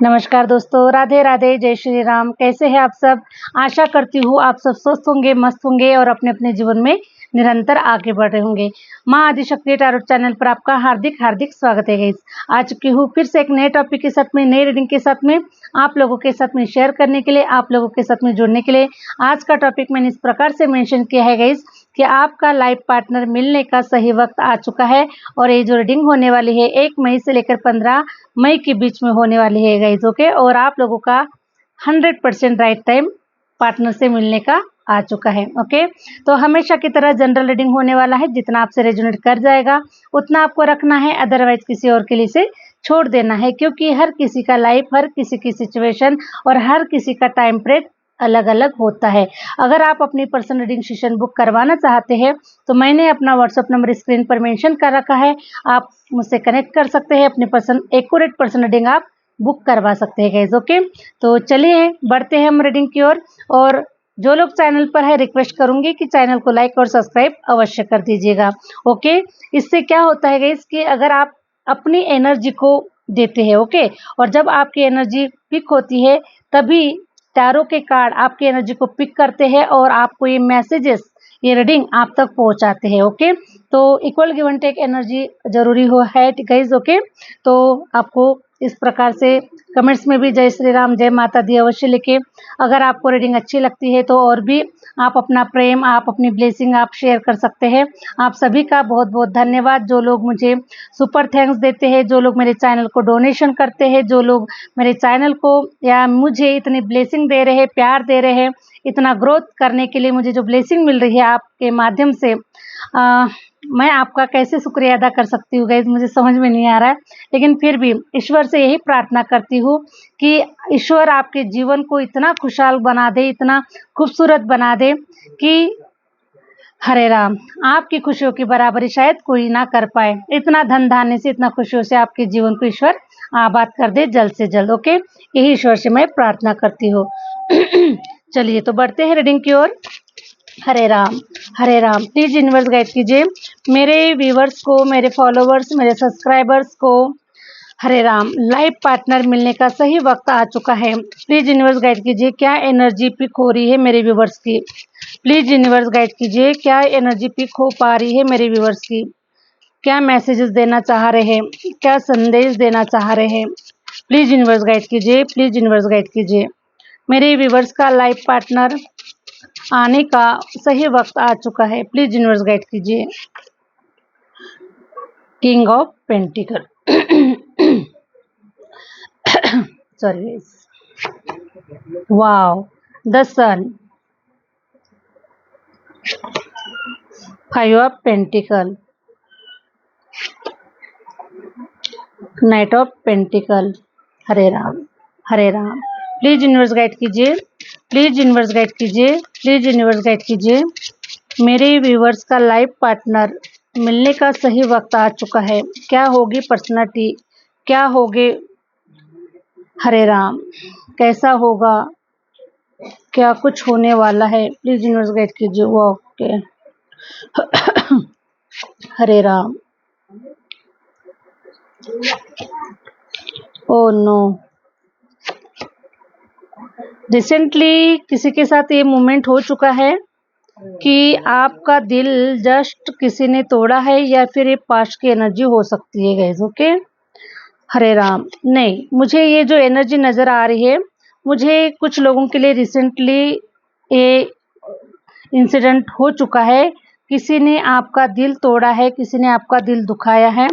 नमस्कार दोस्तों, राधे राधे, जय श्री राम। कैसे हैं आप सब? आशा करती हूँ आप सब स्वस्थ होंगे, मस्त होंगे और अपने अपने जीवन में निरंतर आगे बढ़ रहे होंगे। माँ आदिशक्ति टैरो चैनल पर आपका हार्दिक हार्दिक स्वागत है गाइस। आ चुकी हूँ फिर से एक नए टॉपिक के साथ में, नई रीडिंग के साथ में, आप लोगों के साथ में शेयर करने के लिए, आप लोगों के साथ में जुड़ने के लिए। आज का टॉपिक मैंने इस प्रकार से मेंशन किया है गाइस कि आपका लाइफ पार्टनर मिलने का सही वक्त आ चुका है और ये जो रीडिंग होने वाली है 1 मई से लेकर 15 मई के बीच में होने वाली है गाइस। ओके, और आप लोगों का 100% राइट टाइम पार्टनर से मिलने का आ चुका है। ओके, तो हमेशा की तरह जनरल रीडिंग होने वाला है, जितना आपसे रेजोनेट कर जाएगा उतना आपको रखना है, अदरवाइज किसी और के लिए से छोड़ देना है, क्योंकि हर किसी का लाइफ, हर किसी की सिचुएशन और हर किसी का टाइम पीरियड अलग अलग होता है। अगर आप अपनी पर्सनल रीडिंग सेशन बुक करवाना चाहते हैं तो मैंने अपना व्हाट्सएप नंबर स्क्रीन पर मेंशन कर रखा है, आप मुझसे कनेक्ट कर सकते हैं, अपनी एक्यूरेट पर्सनल रीडिंग आप बुक करवा सकते हैं गाइस। ओके, तो चलिए बढ़ते हैं हम रीडिंग की ओर। और जो लोग चैनल पर है, रिक्वेस्ट करूंगी कि चैनल को लाइक और सब्सक्राइब अवश्य कर दीजिएगा। ओके, इससे क्या होता है गाइस कि अगर आप अपनी एनर्जी को देते हैं, ओके, और जब आपकी एनर्जी पिक होती है तभी टैरो के कार्ड आपकी एनर्जी को पिक करते हैं और आपको ये मैसेजेस, ये रीडिंग आप तक पहुंचाते हैं। ओके, तो equal give and take energy जरूरी हो है गाइस। ओके, तो आपको इस प्रकार से कमेंट्स में भी जय श्री राम, जय माता दी अवश्य लिखे। अगर आपको रीडिंग अच्छी लगती है तो और भी आप अपना प्रेम, आप अपनी ब्लेसिंग आप शेयर कर सकते हैं। आप सभी का बहुत बहुत धन्यवाद, जो लोग मुझे सुपर थैंक्स देते हैं, जो लोग मेरे चैनल को डोनेशन करते हैं, जो लोग मेरे चैनल को या मुझे इतनी ब्लेसिंग दे रहे हैं, प्यार दे रहे हैं, इतना ग्रोथ करने के लिए मुझे जो ब्लेसिंग मिल रही है आपके माध्यम से, मैं आपका कैसे शुक्रिया अदा कर सकती हूँ गाइस, मुझे समझ में नहीं आ रहा है। लेकिन फिर भी ईश्वर से यही प्रार्थना करती हूँ कि ईश्वर आपके जीवन को इतना खुशहाल बना दे, इतना खूबसूरत बना दे कि हरे राम, आपकी खुशियों की बराबरी शायद कोई ना कर पाए। इतना धन धान्य से, इतना खुशियों से आपके जीवन को ईश्वर आबाद कर दे जल्द से जल्द। ओके, यही ईश्वर से मैं प्रार्थना करती हूँ। चलिए तो बढ़ते हैं रीडिंग की ओर। हरे Ram, Hare Ram. Please universe guide कीजिए मेरे व्यूवर्स को, मेरे फॉलोवर्स, मेरे सब्सक्राइबर्स को। हरे राम, लाइफ पार्टनर मिलने का सही वक्त आ चुका है। प्लीज यूनिवर्स गाइड कीजिए क्या एनर्जी पिक हो रही है मेरे व्यूवर्स की। प्लीज यूनिवर्स गाइड कीजिए क्या एनर्जी पिक हो पा रही है मेरे व्यूवर्स की। क्या मैसेजेस देना चाह रहे हैं, क्या संदेश देना चाह रहे हैं। प्लीज यूनिवर्स गाइड कीजिए, प्लीज यूनिवर्स गाइड कीजिए। मेरे व्यूवर्स का लाइफ पार्टनर आने का सही वक्त आ चुका है। प्लीज यूनिवर्स गाइड कीजिए। King of pentacle, sorry, wow, the sun, 5 of pentacle, knight of pentacle. Hare Ram, Hare Ram. Please universe guide कीजिए, प्लीज यूनिवर्स गाइड कीजिए, प्लीज यूनिवर्स गाइड कीजिए। मेरे व्यूवर्स का लाइफ पार्टनर मिलने का सही वक्त आ चुका है। क्या होगी पर्सनालिटी, क्या होगे, हरे राम, कैसा होगा, क्या कुछ होने वाला है। प्लीज यूनिवर्स गाइड कीजिए। वो ओके, हरे राम, ओ नो, रिसेंटली किसी के साथ ये मूवमेंट हो चुका है कि आपका दिल जस्ट किसी ने तोड़ा है, या फिर ये पास्ट की एनर्जी हो सकती है गाइस। ओके, हरे राम। नहीं, मुझे ये जो एनर्जी नज़र आ रही है, मुझे कुछ लोगों के लिए रिसेंटली ये इंसिडेंट हो चुका है। किसी ने आपका दिल तोड़ा है, किसी ने आपका दिल दुखाया है।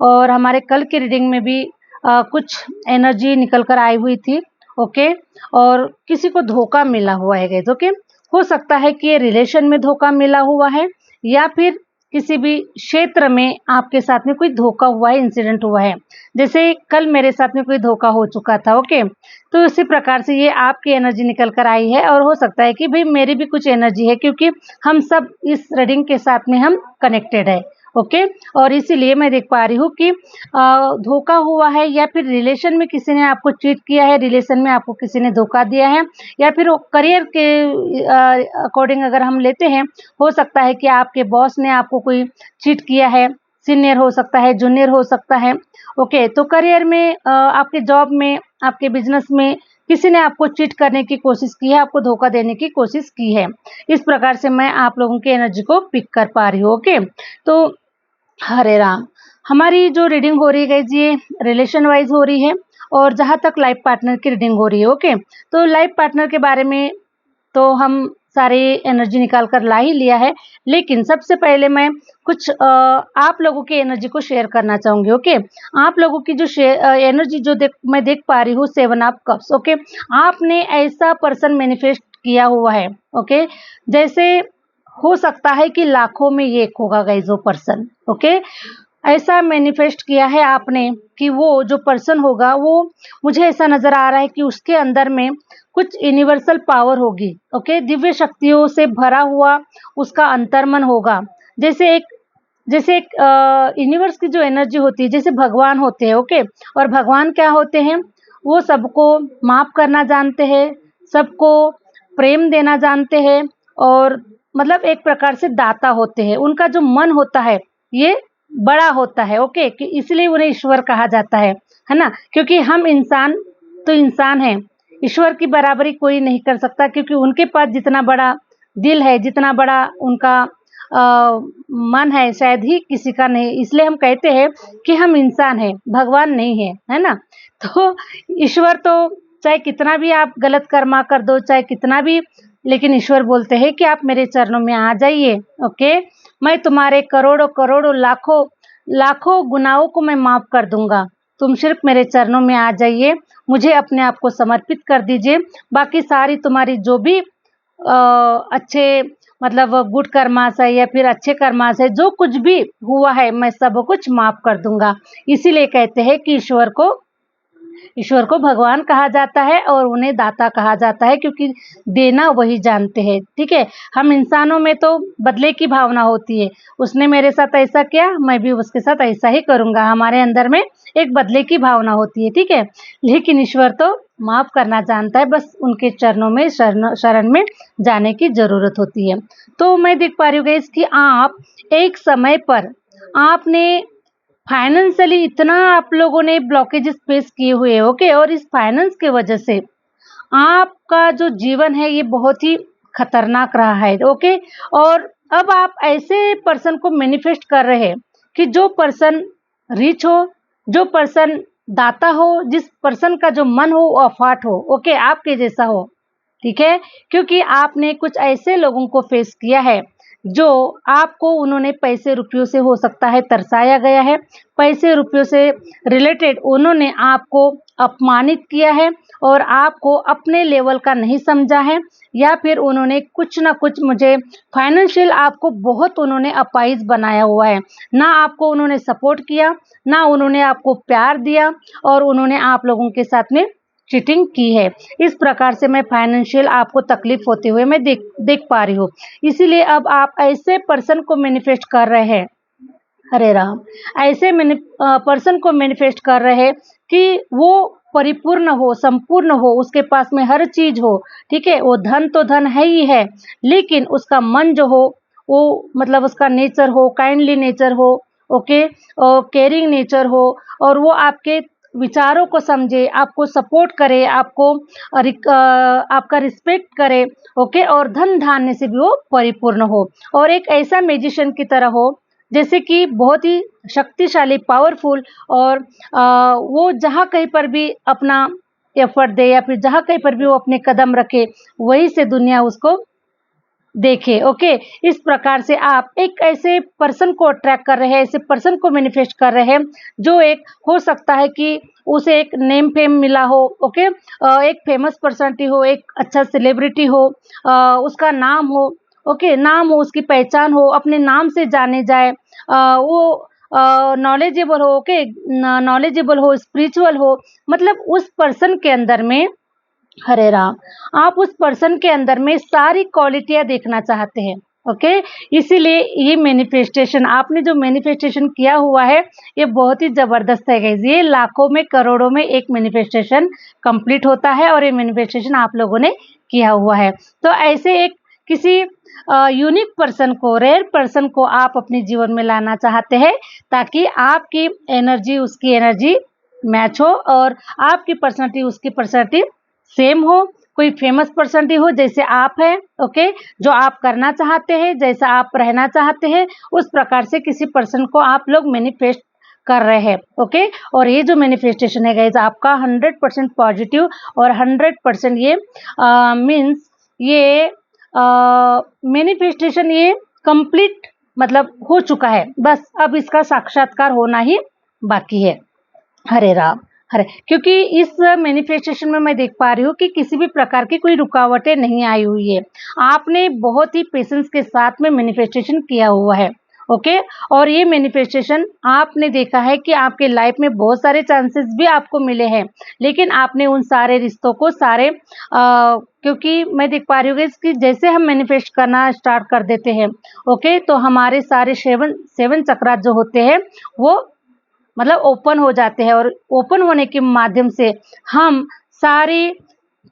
और हमारे कल की रीडिंग में भी कुछ एनर्जी निकल कर आई हुई थी। ओके, और किसी को धोखा मिला हुआ है गाइस। ओके, हो सकता है कि ये रिलेशन में धोखा मिला हुआ है, या फिर किसी भी क्षेत्र में आपके साथ में कोई धोखा हुआ है, इंसिडेंट हुआ है। जैसे कल मेरे साथ में कोई धोखा हो चुका था। ओके, तो इसी प्रकार से ये आपकी एनर्जी निकल कर आई है, और हो सकता है कि भाई मेरी भी कुछ एनर्जी है, क्योंकि हम सब इस रीडिंग के साथ में हम कनेक्टेड है। ओके, और इसीलिए मैं देख पा रही हूँ कि धोखा हुआ है, या फिर रिलेशन में किसी ने आपको चीट किया है, रिलेशन में आपको किसी ने धोखा दिया है, या फिर करियर के अकॉर्डिंग अगर हम लेते हैं, हो सकता है कि आपके बॉस ने आपको कोई चीट किया है। सीनियर हो सकता है, जूनियर हो सकता है। ओके, तो करियर में, आपके जॉब में आपके बिजनेस में किसी ने आपको चीट करने की कोशिश की है, आपको धोखा देने की कोशिश की है। इस प्रकार से मैं आप लोगों की एनर्जी को पिक कर पा रही हूँ। ओके, तो हरे राम, हमारी जो रीडिंग हो रही है गाइज ये रिलेशन वाइज हो रही है और जहाँ तक लाइफ पार्टनर की रीडिंग हो रही है। ओके, तो लाइफ पार्टनर के बारे में तो हम सारी एनर्जी निकाल कर ला ही लिया है, लेकिन सबसे पहले मैं कुछ आप लोगों की एनर्जी को शेयर करना चाहूंगी। ओके, आप लोगों की जो एनर्जी जो मैं देख पा रही हूँ 7 ऑफ कप्स। ओके, आपने ऐसा पर्सन मैनिफेस्ट किया हुआ है। ओके, जैसे हो सकता है कि लाखों में एक होगा गाइस वो पर्सन। ओके, ऐसा मैनिफेस्ट किया है आपने कि वो जो पर्सन होगा वो मुझे ऐसा नजर आ रहा है कि उसके अंदर में कुछ यूनिवर्सल पावर होगी। ओके, दिव्य शक्तियों से भरा हुआ उसका अंतर्मन होगा। जैसे एक यूनिवर्स की जो एनर्जी होती है, जैसे भगवान होते हैं। ओके, और भगवान क्या होते हैं, वो सबको माफ करना जानते हैं, सबको प्रेम देना जानते हैं और मतलब एक प्रकार से दाता होते हैं। उनका जो मन होता है ये बड़ा होता है। ओके, कि इसलिए उन्हें ईश्वर कहा जाता है ना, क्योंकि हम इंसान तो इंसान हैं, ईश्वर की बराबरी कोई नहीं कर सकता, क्योंकि उनके पास जितना बड़ा दिल है, जितना बड़ा उनका मन है, शायद ही किसी का नहीं। इसलिए हम कहते हैं कि हम इंसान हैं, भगवान नहीं है ना। तो ईश्वर तो चाहे कितना भी आप गलत कर्मा कर दो, चाहे कितना भी, लेकिन ईश्वर बोलते हैं कि आप मेरे चरणों में आ जाइए। ओके, मैं तुम्हारे करोड़ों करोड़ों लाखों लाखों गुनाहों को मैं माफ कर दूंगा, तुम सिर्फ मेरे चरणों में आ जाइए, मुझे अपने आप को समर्पित कर दीजिए, बाकी सारी तुम्हारी जो भी अच्छे मतलब गुड कर्मास है या फिर अच्छे कर्मास है, जो कुछ भी हुआ है मैं सब कुछ माफ कर दूंगा। इसीलिए कहते हैं कि ईश्वर को भगवान कहा जाता है और उन्हें दाता कहा जाता है, क्योंकि देना वही जानते हैं। ठीक है, हम इंसानों में तो बदले की भावना होती है, उसने मेरे साथ ऐसा किया मैं भी उसके साथ ऐसा ही करूंगा, हमारे अंदर में एक बदले की भावना होती है। ठीक है, लेकिन ईश्वर तो माफ करना जानता है, बस उनके चरणों में शरण में जाने की जरूरत होती है। तो मैं देख पा रही हूँ गाइस कि आप एक समय पर आपने फाइनेंशियली इतना आप लोगों ने ब्लॉकेजेस फेस किए हुए हैं। ओके, और इस फाइनेंस के वजह से आपका जो जीवन है ये बहुत ही खतरनाक रहा है। ओके, और अब आप ऐसे पर्सन को मैनिफेस्ट कर रहे हैं कि जो पर्सन रिच हो, जो पर्सन दाता हो, जिस पर्सन का जो मन हो वो अफाट हो। ओके, आपके जैसा हो। ठीक है, क्योंकि आपने कुछ ऐसे लोगों को फेस किया है जो आपको उन्होंने पैसे रुपयों से हो सकता है तरसाया गया है, पैसे रुपयों से रिलेटेड उन्होंने आपको अपमानित किया है और आपको अपने लेवल का नहीं समझा है, या फिर उन्होंने कुछ ना कुछ मुझे फाइनेंशियल आपको बहुत उन्होंने अपाइज बनाया हुआ है। ना आपको उन्होंने सपोर्ट किया, ना उन्होंने आपको प्यार दिया, और उन्होंने आप लोगों के साथ में चीटिंग की है। इस प्रकार से मैं फाइनेंशियल आपको तकलीफ होते हुए मैं देख पा रही हूँ। इसीलिए अब आप ऐसे पर्सन को मैनिफेस्ट कर रहे हैं, हरे राम, ऐसे पर्सन को मैनिफेस्ट कर रहे हैं कि वो परिपूर्ण हो, संपूर्ण हो, उसके पास में हर चीज हो। ठीक है, वो धन तो धन है ही है, लेकिन उसका मन जो हो वो मतलब उसका नेचर हो, काइंडली नेचर हो। ओके, और केयरिंग नेचर हो, और वो आपके विचारों को समझे, आपको सपोर्ट करे, आपका रिस्पेक्ट करे। ओके, और धन धान्य से भी वो परिपूर्ण हो, और एक ऐसा मैजिशियन की तरह हो जैसे कि बहुत ही शक्तिशाली, पावरफुल, और वो जहाँ कहीं पर भी अपना एफर्ट दे या फिर जहाँ कहीं पर भी वो अपने कदम रखे, वहीं से दुनिया उसको देखे। ओके, इस प्रकार से आप एक ऐसे पर्सन को अट्रैक्ट कर रहे हैं, ऐसे पर्सन को मैनिफेस्ट कर रहे हैं जो एक हो सकता है कि उसे एक नेम फेम मिला हो। ओके, एक फेमस पर्सनालिटी हो, एक अच्छा सेलिब्रिटी हो, उसका नाम हो। ओके, नाम हो, उसकी पहचान हो, अपने नाम से जाने जाए, वो नॉलेजेबल हो। ओके, नॉलेजेबल हो, स्पिरिचुअल हो, मतलब उस पर्सन के अंदर में, हरे राम, आप उस पर्सन के अंदर में सारी क्वालिटियां देखना चाहते हैं। ओके, इसीलिए ये मैनिफेस्टेशन आपने जो मैनिफेस्टेशन किया हुआ है ये बहुत ही जबरदस्त है गाइस। ये लाखों में करोड़ों में एक मैनिफेस्टेशन कंप्लीट होता है, और ये मैनिफेस्टेशन आप लोगों ने किया हुआ है। तो ऐसे एक किसी यूनिक पर्सन को, रेयर पर्सन को आप अपने जीवन में लाना चाहते हैं, ताकि आपकी एनर्जी उसकी एनर्जी मैच हो और आपकी पर्सनालिटी उसकी पर्सनालिटी सेम हो, कोई फेमस पर्सनालिटी हो जैसे आप हैं, ओके, जो आप करना चाहते हैं, जैसा आप रहना चाहते हैं, उस प्रकार से किसी पर्सन को आप लोग मैनिफेस्ट कर रहे हैं, ओके। और ये जो मैनिफेस्टेशन है गाइज आपका 100% पॉजिटिव और 100% ये मीन्स ये मैनिफेस्टेशन ये कंप्लीट मतलब हो चुका है, बस अब इसका साक्षात्कार होना ही बाकी है। हरे राम हरे, क्योंकि इस मैनिफेस्टेशन में मैं देख पा रही हूँ कि किसी भी प्रकार की कोई रुकावटें नहीं आई हुई है। आपने बहुत ही पेशेंस के साथ में मैनिफेस्टेशन किया हुआ है, ओके। और ये मैनिफेस्टेशन आपने देखा है कि आपके लाइफ में बहुत सारे चांसेस भी आपको मिले हैं, लेकिन आपने उन सारे रिश्तों को सारे क्योंकि मैं देख पा रही हूँ कि जैसे हम मैनिफेस्ट करना स्टार्ट कर देते हैं, ओके, तो हमारे सारे सेवन चक्रास जो होते हैं वो मतलब ओपन हो जाते हैं और ओपन होने के माध्यम से हम सारे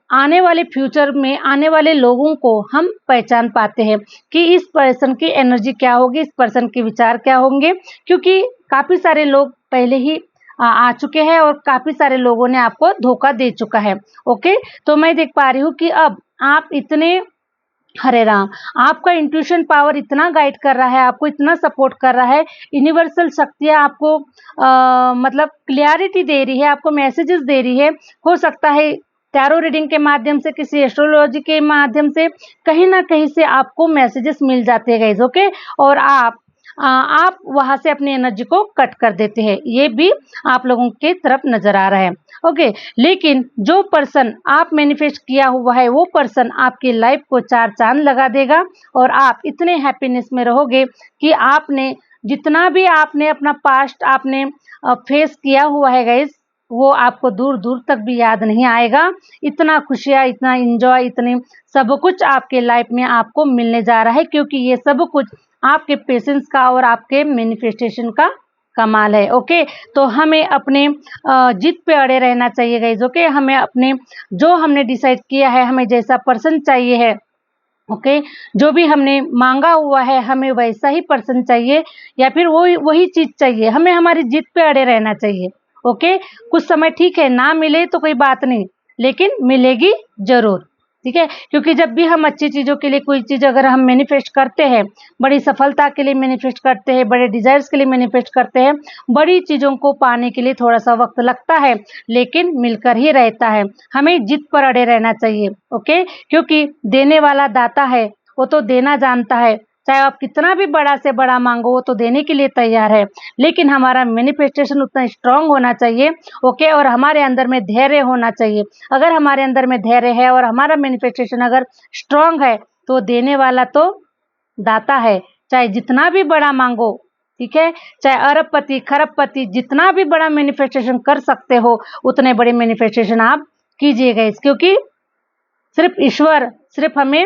आने वाले फ्यूचर में आने वाले लोगों को हम पहचान पाते हैं कि इस पर्सन की एनर्जी क्या होगी, इस पर्सन के विचार क्या होंगे, क्योंकि काफ़ी सारे लोग पहले ही आ चुके हैं और काफ़ी सारे लोगों ने आपको धोखा दे चुका है, ओके। तो मैं देख पा रही हूँ कि अब आप इतने हरे राम, आपका इंट्यूशन पावर इतना गाइड कर रहा है, आपको इतना सपोर्ट कर रहा है, यूनिवर्सल शक्तियाँ आपको मतलब क्लियरिटी दे रही है, आपको मैसेजेस दे रही है। हो सकता है टैरो रीडिंग के माध्यम से, किसी एस्ट्रोलॉजी के माध्यम से कहीं ना कहीं से आपको मैसेजेस मिल जाते हैं गाइज, ओके। और आप वहां से अपनी एनर्जी को कट कर देते हैं, ये भी आप लोगों के तरफ नजर आ रहा है, ओके। लेकिन जो पर्सन आप मैनिफेस्ट किया हुआ है वो पर्सन आपकी लाइफ को चार चांद लगा देगा और आप इतने हैप्पीनेस में रहोगे कि आपने जितना भी आपने अपना पास्ट आपने फेस किया हुआ है गाइस, वो आपको दूर दूर तक भी याद नहीं आएगा। इतना खुशियाँ, इतना इंजॉय, इतने सब कुछ आपके लाइफ में आपको मिलने जा रहा है, क्योंकि ये सब कुछ आपके पेशेंस का और आपके मैनिफेस्टेशन का कमाल है, ओके। तो हमें अपने जिद पे अड़े रहना चाहिए गाइज, ओके। हमें अपने जो हमने डिसाइड किया है, हमें जैसा पर्सन चाहिए है, ओके, जो भी हमने मांगा हुआ है हमें वैसा ही पर्सन चाहिए या फिर वही चीज चाहिए, हमें हमारी जिद पे अड़े रहना चाहिए, ओके। कुछ समय ठीक है ना मिले तो कोई बात नहीं, लेकिन मिलेगी जरूर, ठीक है। क्योंकि जब भी हम अच्छी चीज़ों के लिए कोई चीज़ अगर हम मैनिफेस्ट करते हैं, बड़ी सफलता के लिए मैनिफेस्ट करते हैं, बड़े डिजायर्स के लिए मैनिफेस्ट करते हैं, बड़ी चीज़ों को पाने के लिए थोड़ा सा वक्त लगता है, लेकिन मिलकर ही रहता है। हमें जिद पर अड़े रहना चाहिए, ओके। क्योंकि देने वाला दाता है, वो तो देना जानता है, चाहे आप कितना भी बड़ा से बड़ा मांगो वो तो देने के लिए तैयार है, लेकिन हमारा मैनिफेस्टेशन उतना स्ट्रांग होना चाहिए, ओके। और हमारे अंदर में धैर्य होना चाहिए। अगर हमारे अंदर में धैर्य है और हमारा मैनिफेस्टेशन अगर स्ट्रांग है तो देने वाला तो दाता है, चाहे जितना भी बड़ा मांगो, ठीक है। चाहे अरबपति खरबपति जितना भी बड़ा मैनिफेस्टेशन कर सकते हो उतने बड़े मैनिफेस्टेशन आप कीजिएगा, क्योंकि सिर्फ ईश्वर सिर्फ हमें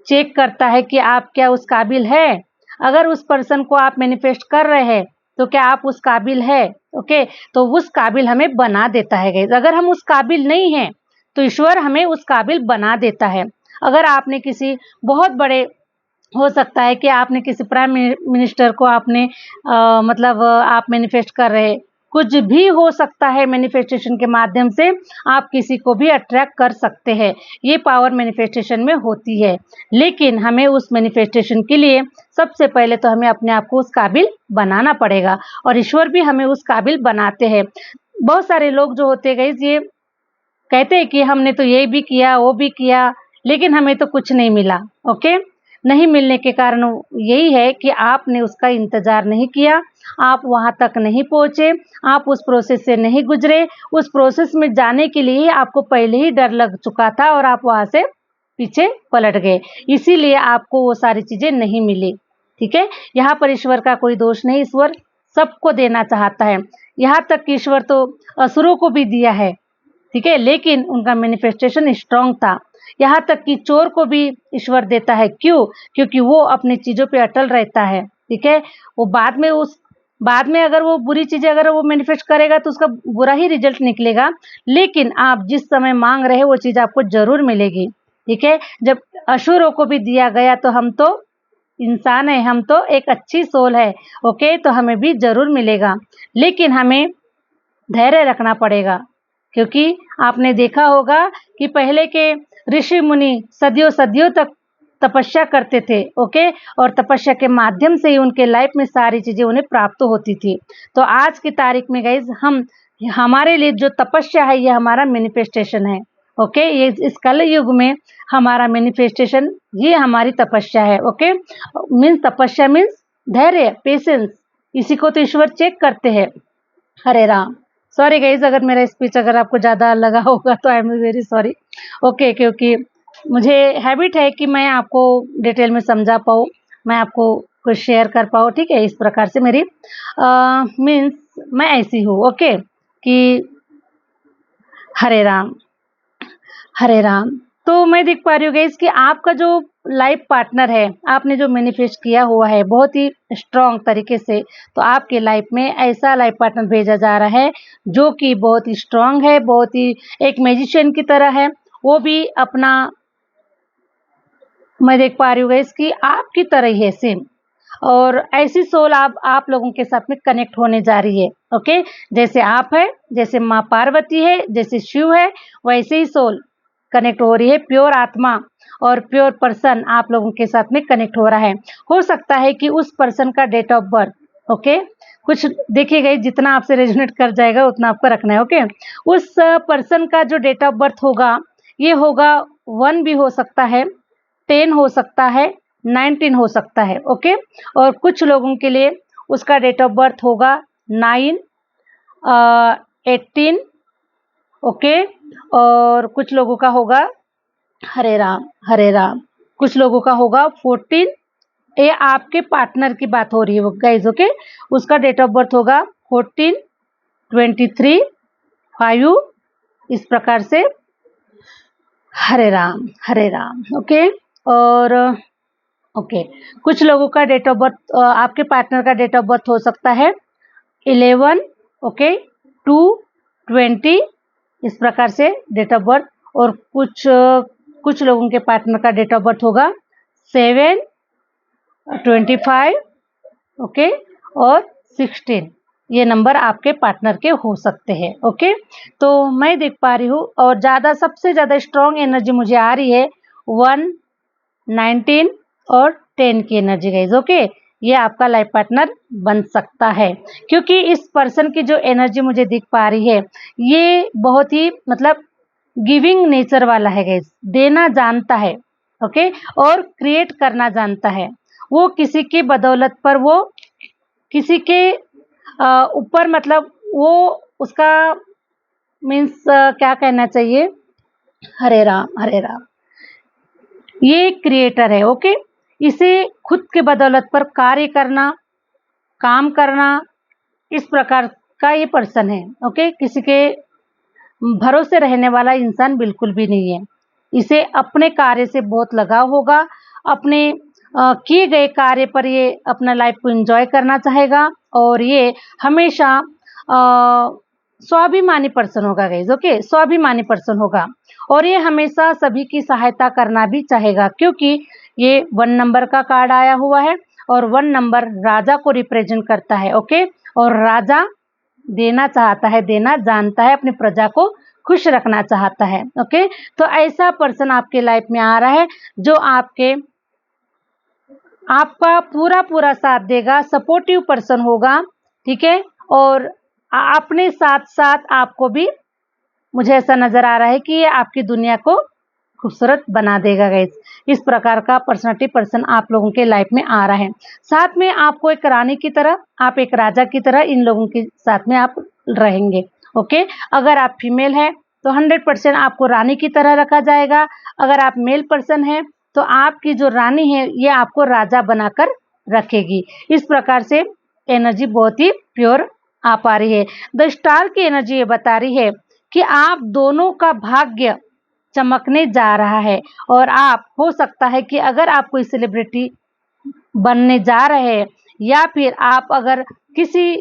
चेक करता है कि आप क्या उस काबिल है। अगर उस पर्सन को आप मैनिफेस्ट कर रहे हैं तो क्या आप उस काबिल है, ओके। तो उस काबिल हमें बना देता है गाइस। अगर हम उस काबिल नहीं हैं तो ईश्वर हमें उस काबिल बना देता है। अगर आपने किसी बहुत बड़े, हो सकता है कि आपने किसी प्राइम मिनिस्टर को आपने मतलब आप मैनिफेस्ट कर रहे, कुछ भी हो सकता है। मैनिफेस्टेशन के माध्यम से आप किसी को भी अट्रैक्ट कर सकते हैं, ये पावर मैनिफेस्टेशन में होती है। लेकिन हमें उस मैनिफेस्टेशन के लिए सबसे पहले तो हमें अपने आप को उस काबिल बनाना पड़ेगा और ईश्वर भी हमें उस काबिल बनाते हैं। बहुत सारे लोग जो होते गए ये कहते हैं कि हमने तो ये भी किया वो भी किया, लेकिन हमें तो कुछ नहीं मिला, ओके। नहीं मिलने के कारण यही है कि आपने उसका इंतजार नहीं किया, आप वहां तक नहीं पहुंचे, आप उस प्रोसेस से नहीं गुजरे। उस प्रोसेस में जाने के लिए आपको पहले ही डर लग चुका था और आप वहां से पीछे पलट गए, इसीलिए आपको वो सारी चीजें नहीं मिली, ठीक है। यहाँ पर ईश्वर का कोई दोष नहीं, ईश्वर सबको देना चाहता है। यहाँ तक कि ईश्वर तो असुरों को भी दिया है, ठीक है, लेकिन उनका मैनिफेस्टेशन स्ट्रांग था। यहाँ तक कि चोर को भी ईश्वर देता है, क्यों? क्योंकि वो अपनी चीजों पे अटल रहता है, ठीक है। वो बाद में अगर वो बुरी चीजें अगर वो मैनिफेस्ट करेगा तो उसका बुरा ही रिजल्ट निकलेगा, लेकिन आप जिस समय मांग रहे हो वो चीज आपको जरूर मिलेगी, ठीक है। जब असुरों को भी दिया गया तो हम तो इंसान है, हम तो एक अच्छी सोल है, ओके, तो हमें भी जरूर मिलेगा। लेकिन हमें धैर्य रखना पड़ेगा, क्योंकि आपने देखा होगा कि पहले के ऋषि मुनि सदियों सदियों तक तपस्या करते थे, ओके, और तपस्या के माध्यम से ही उनके लाइफ में सारी चीजें उन्हें प्राप्त होती थी। तो आज की तारीख में गाइज हमारे लिए जो तपस्या है ये हमारा मैनिफेस्टेशन है, ओके। ये इस कल युग में हमारा मैनिफेस्टेशन ये हमारी तपस्या है, ओके। मीन्स तपस्या मीन्स धैर्य, पेशेंस, इसी को तो ईश्वर चेक करते हैं। हरे राम। सॉरी गाइज अगर मेरा स्पीच अगर आपको ज़्यादा लगा होगा तो I am very sorry, okay, क्योंकि मुझे हैबिट है कि मैं आपको डिटेल में समझा पाऊँ, मैं आपको कुछ शेयर कर पाऊँ, ठीक है। इस प्रकार से मेरी मीन्स मैं ऐसी हूँ, ओके, कि हरे राम, हरे राम। तो मैं देख पा रही हूँ गाइस कि आपका जो लाइफ पार्टनर है, आपने जो मैनिफेस्ट किया हुआ है बहुत ही स्ट्रॉन्ग तरीके से, तो आपके लाइफ में ऐसा लाइफ पार्टनर भेजा जा रहा है जो कि बहुत ही स्ट्रॉन्ग है, बहुत ही एक मैजिशियन की तरह है। वो भी अपना, मैं देख पा रही हूँ गाइस कि आपकी तरह ही है सेम, और ऐसी सोल आप लोगों के साथ में कनेक्ट होने जा रही है, ओके। जैसे आप है, जैसे माँ पार्वती है, जैसे शिव है, वैसे ही सोल कनेक्ट हो रही है। प्योर आत्मा और प्योर पर्सन आप लोगों के साथ में कनेक्ट हो रहा है। हो सकता है कि उस पर्सन का डेट ऑफ बर्थ, ओके, कुछ देखिएगा, जितना आपसे रेजोनेट कर जाएगा उतना आपको रखना है, ओके। उस पर्सन का जो डेट ऑफ बर्थ होगा ये होगा 1 भी हो सकता है, 10 हो सकता है, 19 हो सकता है, ओके। और कुछ लोगों के लिए उसका डेट ऑफ बर्थ होगा 9, 18, ओके। और कुछ लोगों का होगा, हरे राम, हरे राम, कुछ लोगों का होगा 14। ये आपके पार्टनर की बात हो रही है गाइज, ओके। उसका डेट ऑफ बर्थ होगा 14, 23, 5, इस प्रकार से। हरे राम, हरे राम, ओके। और ओके, कुछ लोगों का डेट ऑफ बर्थ, आपके पार्टनर का डेट ऑफ बर्थ हो सकता है 11, ओके, 2, 20, इस प्रकार से डेट ऑफ बर्थ। और कुछ लोगों के पार्टनर का डेट ऑफ बर्थ होगा 7, 25, ओके, और 16। ये नंबर आपके पार्टनर के हो सकते हैं, ओके। तो मैं देख पा रही हूँ, और सबसे ज़्यादा स्ट्रॉन्ग एनर्जी मुझे आ रही है 1, 19 और 10 की एनर्जी गाइज, ओके। ये आपका लाइफ पार्टनर बन सकता है, क्योंकि इस पर्सन की जो एनर्जी मुझे दिख पा रही है ये बहुत ही मतलब गिविंग नेचर वाला है गाइज, देना जानता है, ओके, और क्रिएट करना जानता है। वो किसी की बदौलत पर, वो किसी के ऊपर, मतलब वो उसका मीन्स क्या कहना चाहिए, हरे राम, हरे राम, ये क्रिएटर है, ओके। इसे खुद के बदौलत पर कार्य करना, काम करना, इस प्रकार का ये पर्सन है, ओके। किसी के भरोसे रहने वाला इंसान बिल्कुल भी नहीं है। इसे अपने कार्य से बहुत लगाव होगा, अपने किए गए कार्य पर ये अपना लाइफ को एंजॉय करना चाहेगा, और ये हमेशा स्वाभिमानी पर्सन होगा गाइज, ओके, स्वाभिमानी पर्सन होगा। और ये हमेशा सभी की सहायता करना भी चाहेगा, क्योंकि ये 1 नंबर का कार्ड आया हुआ है, और 1 नंबर राजा को रिप्रेजेंट करता है, ओके। और राजा देना चाहता है, देना जानता है, अपनी प्रजा को खुश रखना चाहता है, ओके। तो ऐसा पर्सन आपके लाइफ में आ रहा है जो आपका पूरा साथ देगा, सपोर्टिव पर्सन होगा, ठीक है। और अपने साथ साथ आपको भी, मुझे ऐसा नजर आ रहा है कि ये आपकी दुनिया को खूबसूरत बना देगा गाइस। इस प्रकार का पर्सनालिटी पर्सन आप लोगों के लाइफ में आ रहा है। साथ में आपको एक रानी की तरह, आप एक राजा की तरह इन लोगों के साथ में आप रहेंगे, ओके। अगर आप फीमेल है तो 100% आपको रानी की तरह रखा जाएगा। अगर आप मेल पर्सन है तो आपकी जो रानी है ये आपको राजा बनाकर रखेगी। इस प्रकार से एनर्जी बहुत ही प्योर आ पा रही है। द स्टार की एनर्जी ये बता रही है कि आप दोनों का भाग्य चमकने जा रहा है, और आप, हो सकता है कि अगर आप कोई सेलिब्रिटी बनने जा रहे हैं, या फिर आप अगर किसी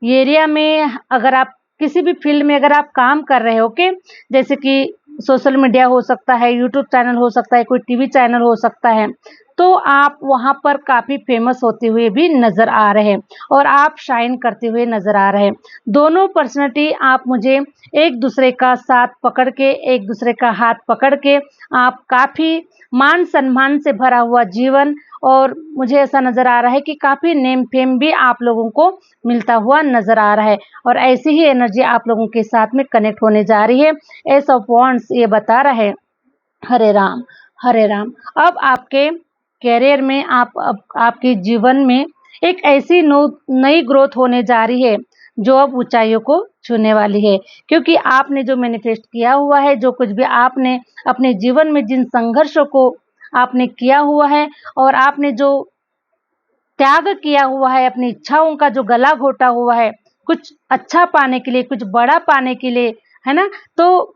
एरिया में, अगर आप किसी भी फील्ड में अगर आप काम कर रहे हो, ओके, जैसे कि सोशल मीडिया हो सकता है, यूट्यूब चैनल हो सकता है, कोई टीवी चैनल हो सकता है, तो आप वहाँ पर काफ़ी फेमस होते हुए भी नज़र आ रहे हैं और आप शाइन करते हुए नज़र आ रहे हैं। दोनों पर्सनैलिटी आप मुझे एक दूसरे का साथ पकड़ के, एक दूसरे का हाथ पकड़ के आप काफ़ी मान सम्मान से भरा हुआ जीवन, और मुझे ऐसा नज़र आ रहा है कि काफ़ी नेम फेम भी आप लोगों को मिलता हुआ नज़र आ रहा है, और ऐसी ही एनर्जी आप लोगों के साथ में कनेक्ट होने जा रही है। एस ऑफ वांड्स ये बता रहा है। हरे राम, हरे राम। अब आपके करियर में अब आपके जीवन में एक ऐसी नई ग्रोथ होने जा रही है जो अब ऊंचाइयों को छूने वाली है, क्योंकि आपने जो मैनिफेस्ट किया हुआ है, जो कुछ भी आपने अपने जीवन में जिन संघर्षों को आपने किया हुआ है और आपने जो त्याग किया हुआ है, अपनी इच्छाओं का जो गला घोटा हुआ है, कुछ अच्छा पाने के लिए, कुछ बड़ा पाने के लिए, है ना? तो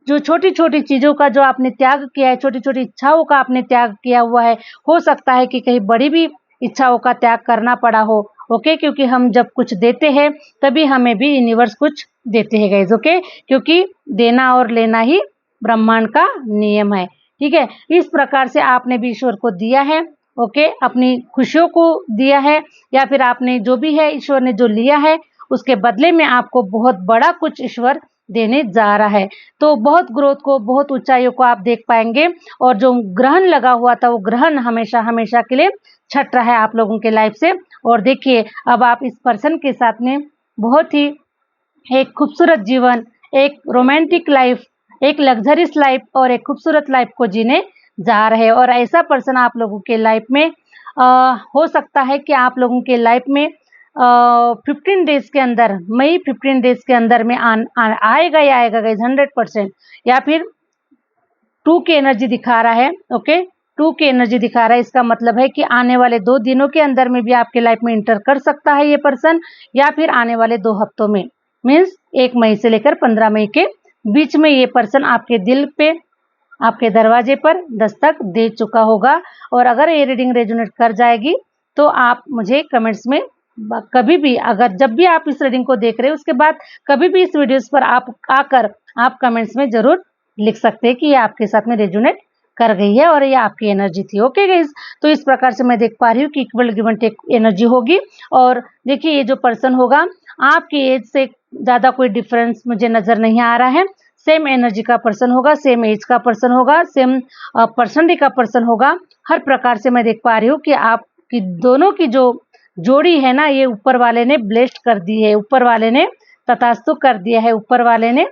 जो छोटी-छोटी चीज़ों का जो आपने त्याग किया है, छोटी-छोटी इच्छाओं का आपने त्याग किया हुआ है, हो सकता है कि कहीं बड़ी भी इच्छाओं का त्याग करना पड़ा हो, ओके? क्योंकि हम जब कुछ देते हैं, तभी हमें भी यूनिवर्स कुछ देते हैं गाइज़, ओके? क्योंकि देना और लेना ही ब्रह्मांड का नियम है, ठीक है? इस प्रकार से आपने भी ईश्वर को दिया है, ओके? अपनी खुशियों को दिया है, या फिर आपने जो भी है, ईश्वर ने जो लिया है, उसके बदले में आपको बहुत बड़ा कुछ ईश्वर देने जा रहा है। तो बहुत ग्रोथ को, बहुत ऊंचाइयों को आप देख पाएंगे, और जो ग्रहण लगा हुआ था, वो ग्रहण हमेशा हमेशा के लिए छट रहा है आप लोगों के लाइफ से। और देखिए, अब आप इस पर्सन के साथ में बहुत ही एक खूबसूरत जीवन, एक रोमांटिक लाइफ, एक लग्जरियस लाइफ और एक खूबसूरत लाइफ को जीने जा रहे हैं। और ऐसा पर्सन आप लोगों के लाइफ में हो सकता है कि आप लोगों के लाइफ में 15 डेज के अंदर, मई 15 डेज के अंदर में आएगा ही आएगा गाइस, 100%। या फिर 2 की एनर्जी दिखा रहा है, ओके? 2 की एनर्जी दिखा रहा है। इसका मतलब है कि आने वाले 2 दिनों के अंदर में भी आपके लाइफ में इंटर कर सकता है ये पर्सन, या फिर आने वाले 2 हफ्तों में, मीन्स 1 मई से लेकर 15 मई के बीच में ये पर्सन आपके दिल पे, आपके दरवाजे पर दस्तक दे चुका होगा। और अगर ये रीडिंग रेजोनेट कर जाएगी, तो आप मुझे कमेंट्स में कभी भी, अगर जब भी आप इस रीडिंग को देख रहे हैं, उसके बाद कभी भी इस वीडियोस पर आप आकर आप कमेंट्स में ज़रूर लिख सकते हैं कि ये आपके साथ में रेजोनेट कर गई है और ये आपकी एनर्जी थी, ओके गाइस? तो इस प्रकार से मैं देख पा रही हूँ कि equal give and take energy होगी। और देखिए, ये जो पर्सन होगा, आपकी एज से ज़्यादा कोई डिफरेंस मुझे नज़र नहीं आ रहा है। सेम एनर्जी का पर्सन होगा, सेम एज का पर्सन होगा, सेम पर्सनैलिटी का पर्सन होगा। हर प्रकार से मैं देख पा रही हूँ कि आपकी दोनों की जो जोड़ी है ना, ये ऊपर वाले ने ब्लेस्ड कर दी है, ऊपर वाले ने तथास्तु कर दिया है, ऊपर वाले ने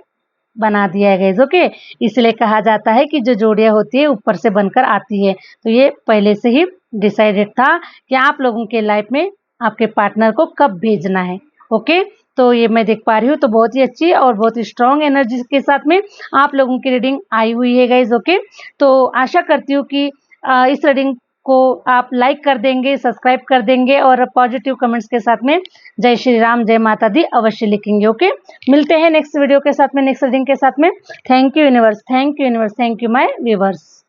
बना दिया है गाइस, ओके? इसलिए कहा जाता है कि जो जोड़ियां होती है ऊपर से बनकर आती है। तो ये पहले से ही डिसाइडेड था कि आप लोगों के लाइफ में आपके पार्टनर को कब भेजना है, ओके? तो ये मैं देख पा रही हूँ। तो बहुत ही अच्छी और बहुत ही स्ट्रॉन्ग एनर्जी के साथ में आप लोगों की रीडिंग आई हुई है गाइस, ओके? तो आशा करती हूँ कि इस रीडिंग को आप लाइक कर देंगे, सब्सक्राइब कर देंगे, और पॉजिटिव कमेंट्स के साथ में जय श्री राम, जय माता दी अवश्य लिखेंगे, ओके? मिलते हैं नेक्स्ट वीडियो के साथ में, नेक्स्ट रीडिंग के साथ में। Thank you universe, thank you universe, thank you my viewers.